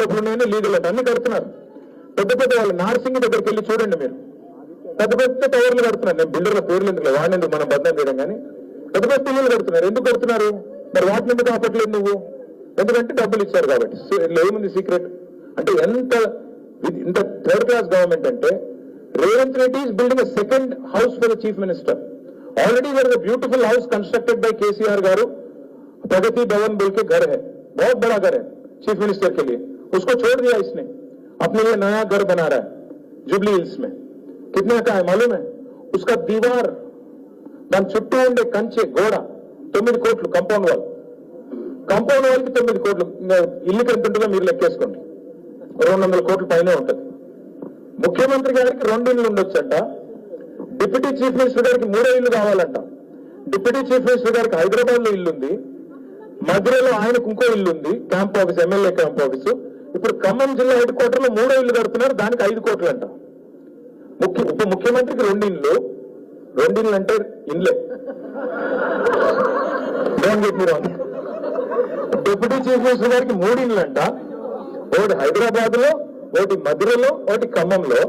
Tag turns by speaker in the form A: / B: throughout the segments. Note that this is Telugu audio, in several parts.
A: లోపల ఉన్నాయని లీగల్ అట అన్ని కడుతున్నారు. పెద్ద పెద్ద వాళ్ళు నార్సింగ్ దగ్గరికి వెళ్ళి చూడండి మీరు, పెద్ద పెద్ద టవర్లు కడుతున్నారు. నేను బిల్డర్ల పేర్లు ఎందుకు వాడినందుకు మనం బద్దం చేయడం, కానీ పెద్ద పెద్ద ఇల్లులు కడుతున్నారు. ఎందుకు కడుతున్నారు మరి? వాటిని ఎందుకు ఆపట్లేదు నువ్వు? ఎందుకంటే డబ్బులు ఇచ్చారు కాబట్టి. ఏముంది సీక్రెట్ అంటే? ఇంత థర్డ్ క్లాస్ గవర్నమెంట్ అంటే Revanth Reddy is building a second house for the chief minister. Already there is a beautiful house constructed by KCR garu, Pragati Bhavan बोल के घर है, बहुत बड़ा घर है चीफ मिनिस्टर के लिए. उसको छोड़ दिया इसने, अपने लिए नया घर बना रहा है जुबली हिल्स में. कितने का है मालूम है? उसका दीवार दाని చుట్టూ ఉండే కంచె గోడ 9 కోట్లు, కాంపౌండ్ వాల్ కి 9 కోట్లు. ఇల్లుకి ఎంత ఉంటుందో మీరు లెక్కేసుకోండి, 200 కోట్ల పైనే ఉంటుంది. ముఖ్యమంత్రి గారికి 2 ఇళ్ళు ఉండొచ్చంట, డిప్యూటీ చీఫ్ మినిస్టర్ గారికి 3 ఇళ్ళు కావాలంట. డిప్యూటీ చీఫ్ మినిస్టర్ గారికి హైదరాబాద్ లో ఇల్లుంది, మధురలో ఆయనకు ఇంకో ఇల్లుంది, camp office, MLA camp office. ఇప్పుడు ఖమ్మం జిల్లా హెడ్ క్వార్టర్ లో 3 ఇళ్ళు కడుతున్నారు, దానికి 5 కోట్లు అంట. ఉప ముఖ్యమంత్రికి 2 ఇళ్ళు, 2 ఇళ్ళు అంటే ఇల్లే. డిప్యూటీ చీఫ్ మినిస్టర్ గారికి 3 ఇళ్ళు అంట, ఒకటి హైదరాబాద్ లో, ఒకటి మధురలో, ఒకటి ఖమ్మంలో.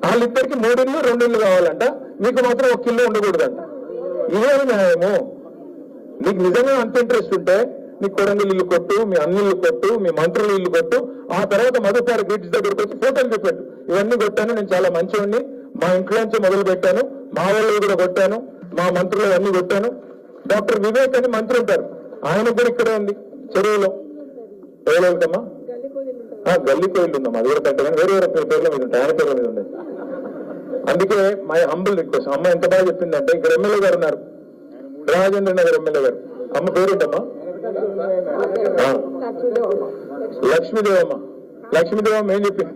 A: వాళ్ళిద్దరికి 3 ఇళ్ళు 2 ఇళ్ళు కావాలంట, మీకు మాత్రం 1 ఇల్లు ఉండకూడదంట. ఇదేమి న్యాయము? నీకు నిజంగా అంత ఇంట్రెస్ట్ ఉంటే నీ కొడంగల్ ఇల్లు కొట్టు, మీ అన్నిళ్ళు కొట్టు, మీ మంత్రుల ఇల్లు కొట్టు, ఆ తర్వాత మధుపార బ్రిడ్జ్ దగ్గరకు వచ్చి ఫోటోలు చూపెట్టు. ఇవన్నీ కొట్టాను, నేను చాలా మంచివాడిని, మా ఇంట్లో నుంచి మొదలు పెట్టాను, మా వాళ్ళు కూడా కొట్టాను, మా మంత్రులు అన్ని కొట్టాను. డాక్టర్ వివేక్ అని మంత్రి ఉంటారు, ఆయన కూడా ఇక్కడే ఉంది చెరువులో. ఎవరు వెళ్తామా? గల్లీ కోయిల్ ఉందమ్మా, అది కూడా పెట్టగానే వేరే వేరే పేర్ల మీద ఉంటాయి, ఆయన పేర్ల మీద ఉండదు. అందుకే మై హంబుల్ రిక్వెస్ట్. అమ్మ ఎంత బాగా చెప్పిందంటే, ఇక్కడ ఎమ్మెల్యే గారు ఉన్నారు, రాజేంద్ర నగర్ ఎమ్మెల్యే గారు. అమ్మ పేరేంటమ్మా? లక్ష్మీదేవమ్మ. లక్ష్మీదేవమ్మ ఏం చెప్పింది?